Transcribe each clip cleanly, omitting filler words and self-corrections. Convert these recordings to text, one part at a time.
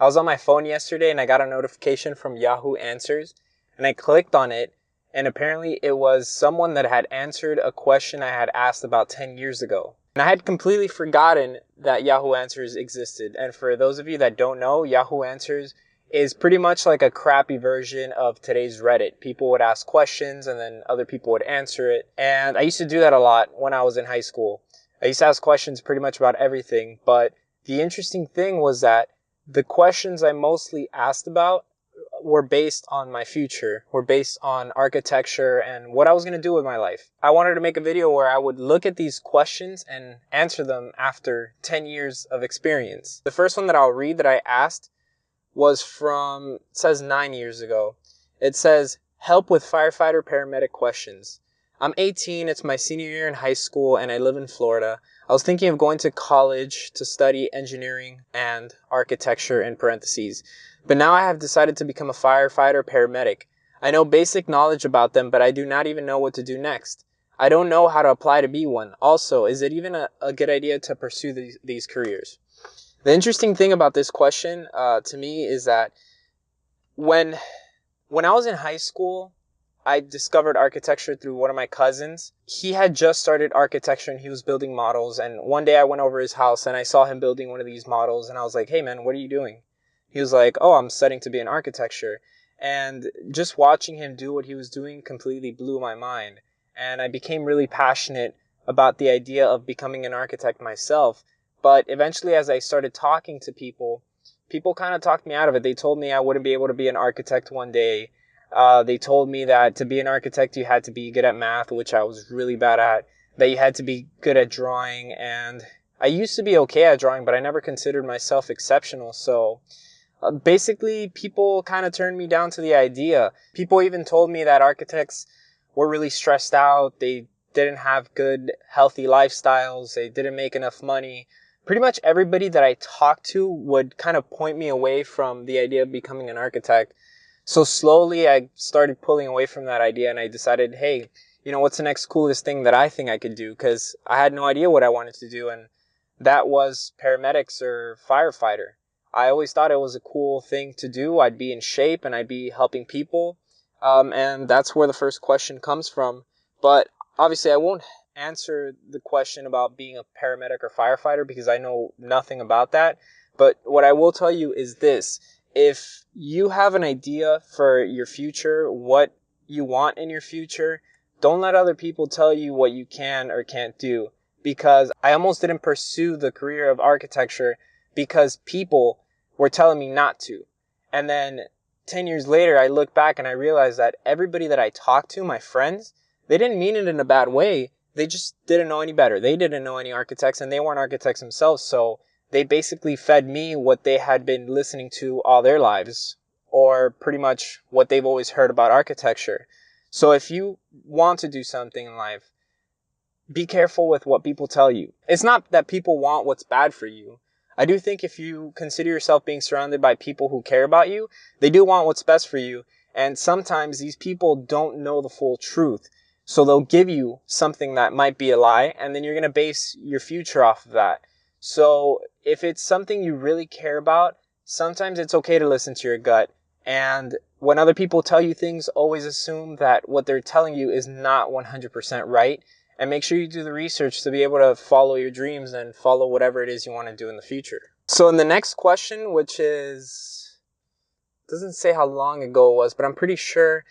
I was on my phone yesterday and I got a notification from Yahoo Answers and I clicked on it, and apparently it was someone that had answered a question I had asked about 10 years ago. And I had completely forgotten that Yahoo Answers existed. And for those of you that don't know, Yahoo Answers is pretty much like a crappy version of today's Reddit. People would ask questions and then other people would answer it. And I used to do that a lot when I was in high school. I used to ask questions pretty much about everything. But the interesting thing was that the questions I mostly asked about were based on my future, were based on architecture and what I was going to do with my life. I wanted to make a video where I would look at these questions and answer them after 10 years of experience. The first one that I'll read that I asked was from, it says 9 years ago. It says, help with firefighter paramedic questions. I'm 18, it's my senior year in high school, and I live in Florida. I was thinking of going to college to study engineering and architecture in parentheses. But now I have decided to become a firefighter paramedic. I know basic knowledge about them, but I do not even know what to do next. I don't know how to apply to be one. Also, is it even a good idea to pursue these careers? The interesting thing about this question to me is that when I was in high school, I discovered architecture through one of my cousins. He had just started architecture and he was building models. And one day I went over his house and I saw him building one of these models. And I was like, hey man, what are you doing? He was like, oh, I'm studying to be an architecture. And just watching him do what he was doing completely blew my mind. And I became really passionate about the idea of becoming an architect myself. But eventually, as I started talking to people kind of talked me out of it. They told me I wouldn't be able to be an architect one day. They told me that to be an architect, you had to be good at math, which I was really bad at, that you had to be good at drawing. And I used to be okay at drawing, but I never considered myself exceptional. So basically, people kind of turned me down to the idea. People even told me that architects were really stressed out. They didn't have good, healthy lifestyles. They didn't make enough money. Pretty much everybody that I talked to would kind of point me away from the idea of becoming an architect. So slowly I started pulling away from that idea and I decided, hey, what's the next coolest thing that I think I could do? Because I had no idea what I wanted to do, and that was paramedics or firefighter. I always thought it was a cool thing to do. I'd be in shape and I'd be helping people. And that's where the first question comes from. But obviously I won't answer the question about being a paramedic or firefighter because I know nothing about that. But what I will tell you is this. If you have an idea for your future, what you want in your future, don't let other people tell you what you can or can't do. Because I almost didn't pursue the career of architecture because people were telling me not to. And then 10 years later, I look back and I realize that everybody that I talked to, my friends, they didn't mean it in a bad way. They just didn't know any better. They didn't know any architects and they weren't architects themselves. So they basically fed me what they had been listening to all their lives, or pretty much what they've always heard about architecture. So if you want to do something in life, be careful with what people tell you. It's not that people want what's bad for you. I do think if you consider yourself being surrounded by people who care about you, they do want what's best for you. And sometimes these people don't know the full truth. So they'll give you something that might be a lie, and then you're going to base your future off of that. So if it's something you really care about, sometimes it's okay to listen to your gut. And when other people tell you things, always assume that what they're telling you is not 100% right. And make sure you do the research to be able to follow your dreams and follow whatever it is you want to do in the future. So in the next question, which doesn't say how long ago it was, but I'm pretty sure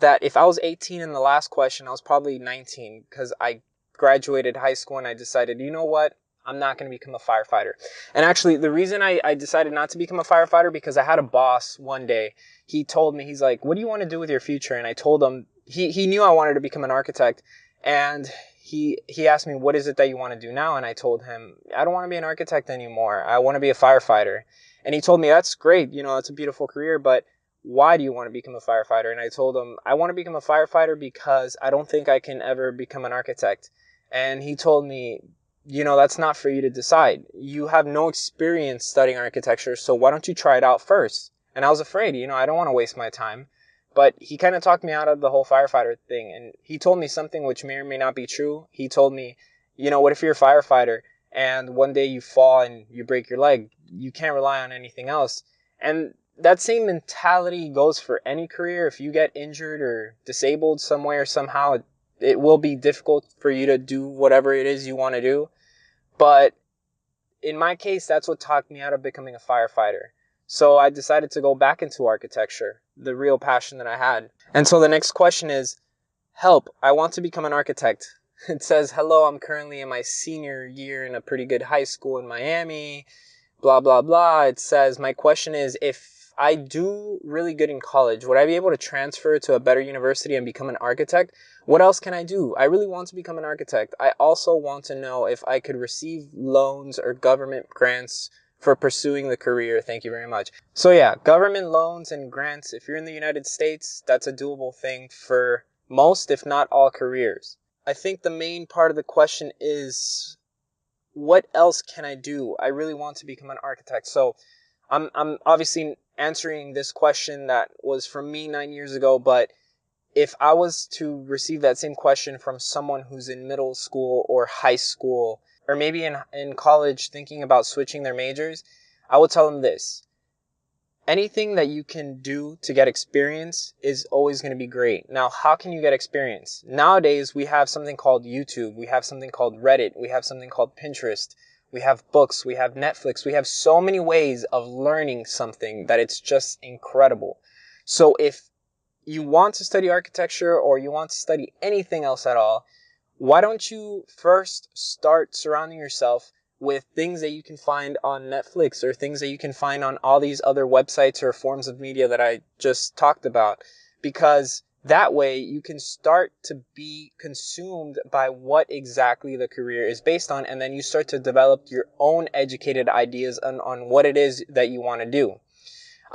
that if I was 18 in the last question, I was probably 19 because I graduated high school and I decided, you know what? I'm not going to become a firefighter. And actually, the reason I decided not to become a firefighter, because I had a boss one day. He told me, he's like, what do you want to do with your future? And I told him, he knew I wanted to become an architect. And he asked me, what is it that you want to do now? And I told him, I don't want to be an architect anymore. I want to be a firefighter. And he told me, that's great. It's a beautiful career, but why do you want to become a firefighter? And I told him, I want to become a firefighter because I don't think I can ever become an architect. And he told me, that's not for you to decide. You have no experience studying architecture, so why don't you try it out first? And I was afraid, I don't want to waste my time. But he kind of talked me out of the whole firefighter thing. And he told me something which may or may not be true. He told me, what if you're a firefighter and one day you fall and you break your leg? You can't rely on anything else. And that same mentality goes for any career. If you get injured or disabled some way or somehow, it will be difficult for you to do whatever it is you want to do. But in my case, that's what talked me out of becoming a firefighter. So I decided to go back into architecture, the real passion that I had. And so the next question is, help, I want to become an architect. It says, hello, I'm currently in my senior year in a pretty good high school in Miami, blah, blah, blah. It says, my question is, if I do really good in college, would I be able to transfer to a better university and become an architect? What else can I do? I really want to become an architect. I also want to know if I could receive loans or government grants for pursuing the career. Thank you very much. So yeah, government loans and grants, if you're in the United States, that's a doable thing for most, if not all, careers. I think the main part of the question is, what else can I do? I really want to become an architect. So I'm obviously answering this question that was from me 9 years ago, but if I was to receive that same question from someone who's in middle school or high school, or maybe in college thinking about switching their majors, I would tell them this. Anything that you can do to get experience is always going to be great. Now, how can you get experience? Nowadays, we have something called YouTube. We have something called Reddit. We have something called Pinterest. We have books. We have Netflix. We have so many ways of learning something that it's just incredible. So if you want to study architecture or you want to study anything else at all, why don't you first start surrounding yourself with things that you can find on Netflix or things that you can find on all these other websites or forms of media that I just talked about? Because that way you can start to be consumed by what exactly the career is based on, and then you start to develop your own educated ideas on what it is that you want to do.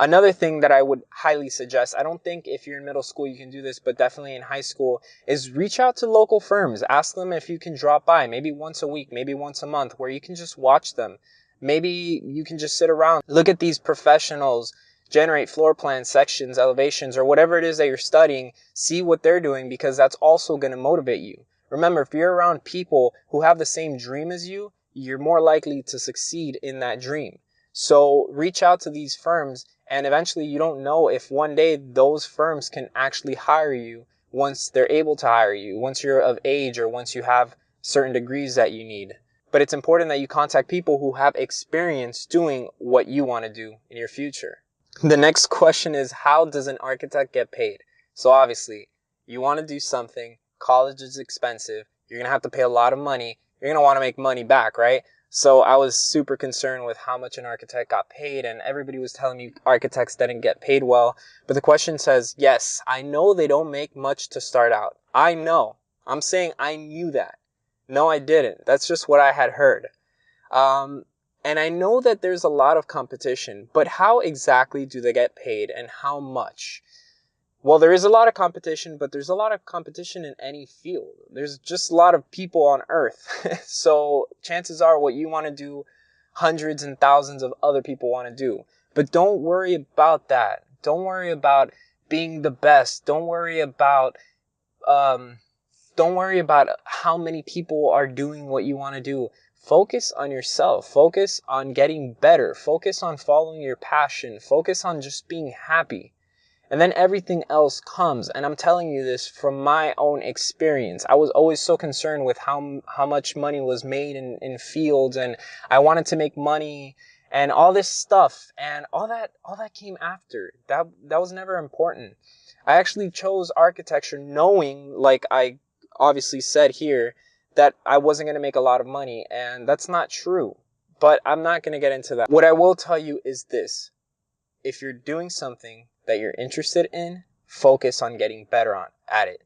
Another thing that I would highly suggest, I don't think if you're in middle school you can do this, but definitely in high school, is reach out to local firms. Ask them if you can drop by, maybe once a week, maybe once a month, where you can just watch them. Maybe you can just sit around, look at these professionals, generate floor plans, sections, elevations, or whatever it is that you're studying, see what they're doing, because that's also going to motivate you. Remember, if you're around people who have the same dream as you, you're more likely to succeed in that dream. So reach out to these firms, and eventually you don't know if one day those firms can actually hire you once they're able to hire you, once you're of age or once you have certain degrees that you need. But it's important that you contact people who have experience doing what you want to do in your future. The next question is, how does an architect get paid? So obviously, you want to do something, college is expensive, you're going to have to pay a lot of money, you're going to want to make money back, right? So I was super concerned with how much an architect got paid, and everybody was telling me architects didn't get paid well. But the question says, yes, I know they don't make much to start out. I know. I'm saying I knew that. No, I didn't. That's just what I had heard. And I know that there's a lot of competition, but how exactly do they get paid and how much? Well, there is a lot of competition, but there's a lot of competition in any field. There's just a lot of people on earth. So chances are what you want to do, hundreds and thousands of other people want to do. But don't worry about that. Don't worry about being the best. Don't worry about how many people are doing what you want to do. Focus on yourself. Focus on getting better. Focus on following your passion. Focus on just being happy. And then everything else comes. And I'm telling you this from my own experience. I was always so concerned with how much money was made in fields, and I wanted to make money and all this stuff. And all that came after. That was never important. I actually chose architecture knowing, like I obviously said here, that I wasn't going to make a lot of money. And that's not true. But I'm not going to get into that. What I will tell you is this. If you're doing something that you're interested in, focus on getting better at it.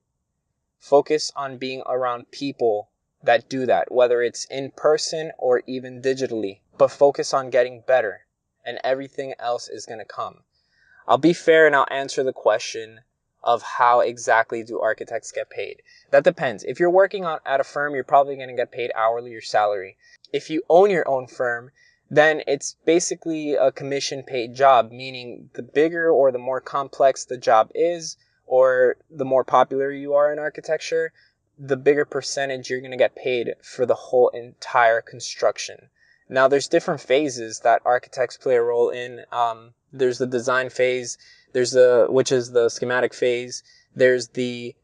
Focus on being around people that do that, whether it's in person or even digitally. But focus on getting better, and everything else is going to come. I'll be fair and I'll answer the question of how exactly do architects get paid. That depends. If you're working at a firm, you're probably going to get paid hourly or salary. If you own your own firm, then it's basically a commission-paid job, meaning the bigger or the more complex the job is, or the more popular you are in architecture, the bigger percentage you're going to get paid for the whole entire construction. Now, there's different phases that architects play a role in. There's the design phase, which is the schematic phase. There's the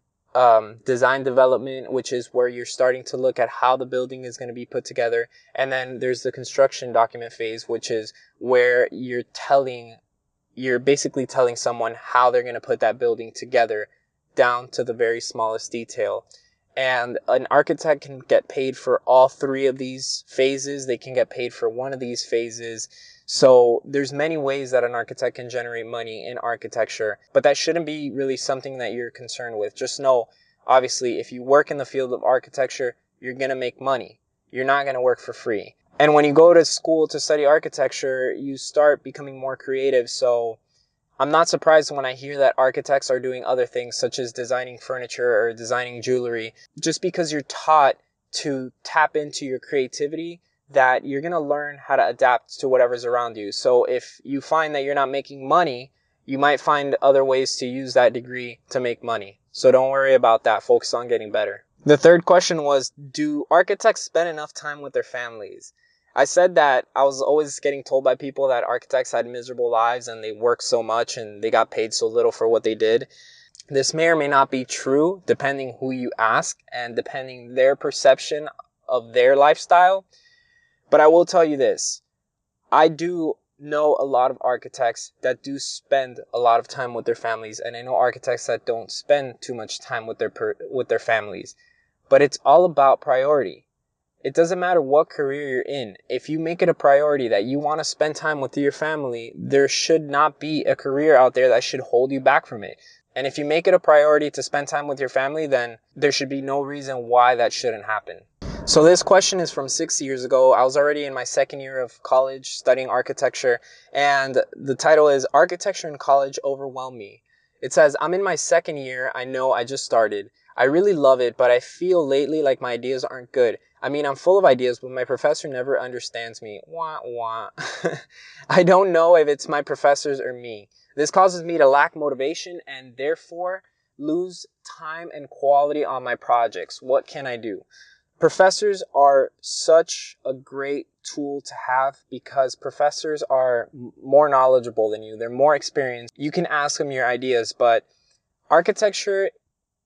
design development, which is where you're starting to look at how the building is going to be put together. And then there's the construction document phase, which is where you're basically telling someone how they're going to put that building together down to the very smallest detail. And an architect can get paid for all three of these phases. They can get paid for one of these phases. So there's many ways that an architect can generate money in architecture, but that shouldn't be really something that you're concerned with. Just know, obviously, if you work in the field of architecture, you're going to make money. You're not going to work for free. And when you go to school to study architecture, you start becoming more creative. So I'm not surprised when I hear that architects are doing other things such as designing furniture or designing jewelry, just because you're taught to tap into your creativity, that you're going to learn how to adapt to whatever's around you. So if you find that you're not making money, you might find other ways to use that degree to make money. So don't worry about that. Focus on getting better. The third question was, do architects spend enough time with their families? I said that I was always getting told by people that architects had miserable lives and they worked so much and they got paid so little for what they did. This may or may not be true depending who you ask and depending their perception of their lifestyle. But I will tell you this. I do know a lot of architects that do spend a lot of time with their families, and I know architects that don't spend too much time with their families. But it's all about priority. It doesn't matter what career you're in. If you make it a priority that you want to spend time with your family, there should not be a career out there that should hold you back from it. And if you make it a priority to spend time with your family, then there should be no reason why that shouldn't happen. So this question is from 6 years ago. I was already in my second year of college studying architecture, and the title is Architecture in College Overwhelmed Me. It says, I'm in my second year. I know I just started. I really love it, but I feel lately like my ideas aren't good. I mean, I'm full of ideas, but my professor never understands me. Wah, wah. I don't know if it's my professors or me. This causes me to lack motivation and therefore lose time and quality on my projects. What can I do? Professors are such a great tool to have because professors are more knowledgeable than you. They're more experienced. You can ask them your ideas, but architecture,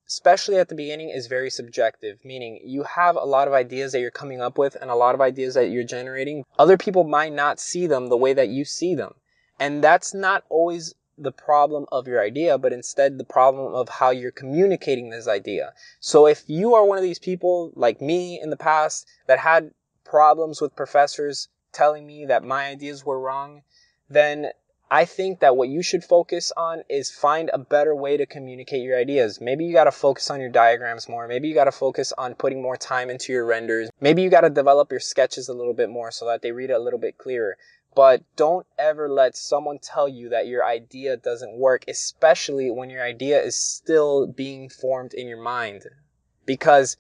especially at the beginning, is very subjective, meaning you have a lot of ideas that you're coming up with and a lot of ideas that you're generating. Other people might not see them the way that you see them. And that's not always the problem of your idea, but instead the problem of how you're communicating this idea. So if you are one of these people like me in the past that had problems with professors telling me that my ideas were wrong, then I think that what you should focus on is find a better way to communicate your ideas. Maybe you got to focus on your diagrams more. Maybe you got to focus on putting more time into your renders. Maybe you got to develop your sketches a little bit more so that they read it a little bit clearer. But don't ever let someone tell you that your idea doesn't work, especially when your idea is still being formed in your mind. Because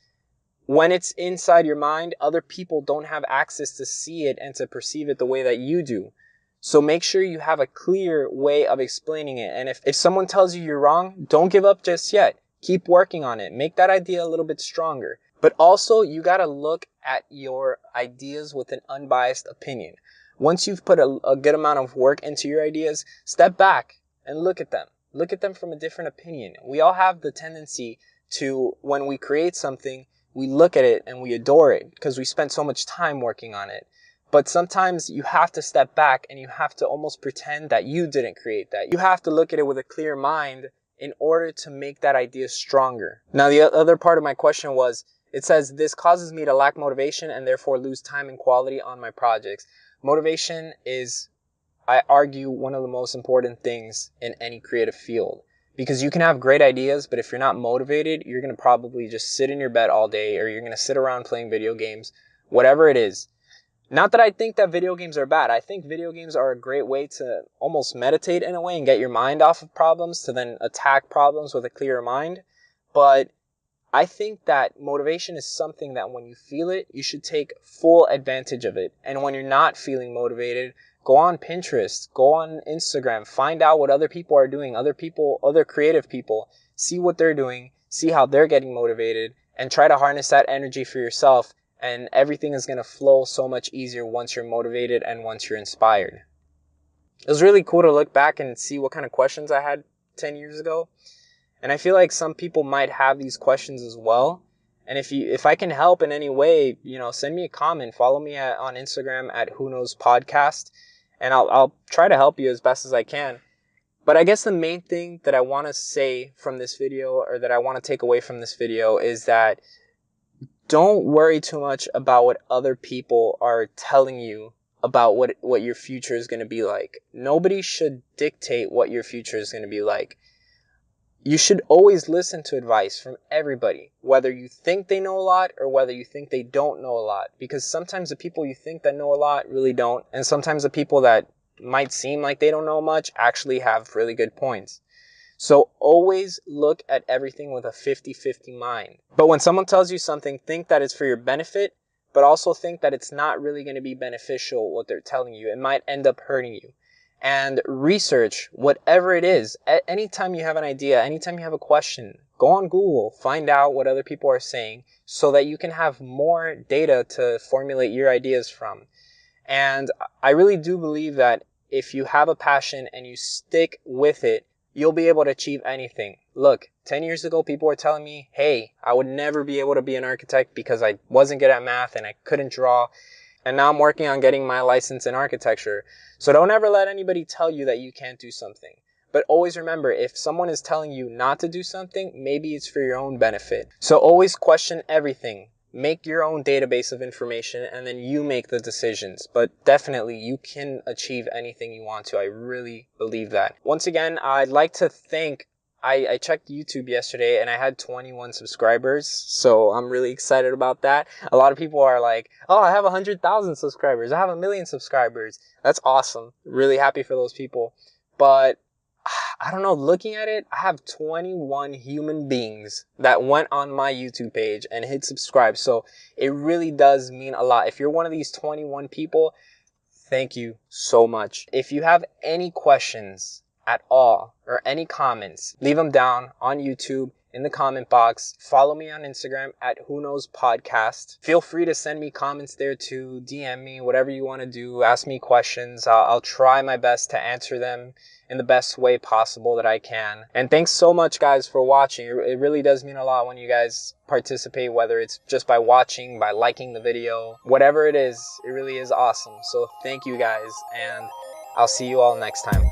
when it's inside your mind, other people don't have access to see it and to perceive it the way that you do. So make sure you have a clear way of explaining it. And if someone tells you you're wrong, don't give up just yet. Keep working on it. Make that idea a little bit stronger. But also, you got to look at your ideas with an unbiased opinion. Once you've put a good amount of work into your ideas, step back and look at them. Look at them from a different opinion. We all have the tendency to, when we create something, we look at it and we adore it because we spent so much time working on it. But sometimes you have to step back and you have to almost pretend that you didn't create that. You have to look at it with a clear mind in order to make that idea stronger. Now, the other part of my question was, it says, this causes me to lack motivation and therefore lose time and quality on my projects. Motivation is, I argue, one of the most important things in any creative field. Because you can have great ideas, but if you're not motivated, you're going to probably just sit in your bed all day, or you're going to sit around playing video games, whatever it is. Not that I think that video games are bad. I think video games are a great way to almost meditate in a way and get your mind off of problems to then attack problems with a clearer mind. But I think that motivation is something that when you feel it, you should take full advantage of it. And when you're not feeling motivated, go on Pinterest, go on Instagram, find out what other people are doing, other creative people, see what they're doing, see how they're getting motivated, and try to harness that energy for yourself and everything is going to flow so much easier once you're motivated and once you're inspired. It was really cool to look back and see what kind of questions I had 10 years ago. And I feel like some people might have these questions as well. And if I can help in any way, send me a comment, follow me on Instagram at Who Knows Podcast, and I'll try to help you as best as I can. But I guess the main thing that I want to say from this video, or that I want to take away from this video, is that don't worry too much about what other people are telling you about what your future is going to be like. Nobody should dictate what your future is going to be like. You should always listen to advice from everybody, whether you think they know a lot or whether you think they don't know a lot. Because sometimes the people you think that know a lot really don't. And sometimes the people that might seem like they don't know much actually have really good points. So always look at everything with a 50-50 mind. But when someone tells you something, think that it's for your benefit, but also think that it's not really going to be beneficial what they're telling you. It might end up hurting you. And research whatever it is. Anytime you have an idea, anytime you have a question, go on Google, find out what other people are saying so that you can have more data to formulate your ideas from. And I really do believe that if you have a passion and you stick with it, you'll be able to achieve anything. Look, 10 years ago, people were telling me, hey, I would never be able to be an architect because I wasn't good at math and I couldn't draw. And now I'm working on getting my license in architecture. So don't ever let anybody tell you that you can't do something. But always remember, if someone is telling you not to do something, maybe it's for your own benefit. So always question everything. Make your own database of information and then you make the decisions. But definitely you can achieve anything you want to. I really believe that. Once again, I'd like to thank I checked YouTube yesterday and I had 21 subscribers, so I'm really excited about that. A lot of people are like, oh, I have 100,000 subscribers. I have 1 million subscribers. That's awesome. Really happy for those people. But I don't know, looking at it, I have 21 human beings that went on my YouTube page and hit subscribe. So it really does mean a lot. If you're one of these 21 people, thank you so much. If you have any questions at all or any comments, leave them down on YouTube in the comment box. Follow me on Instagram at Who Knows Podcast. Feel free to send me comments there too, DM me, whatever you want to do. Ask me questions. I'll try my best to answer them in the best way possible that I can. And thanks so much, guys, for watching. It really does mean a lot when you guys participate, whether it's just by watching, by liking the video, whatever it is, it really is awesome. So thank you guys, and I'll see you all next time.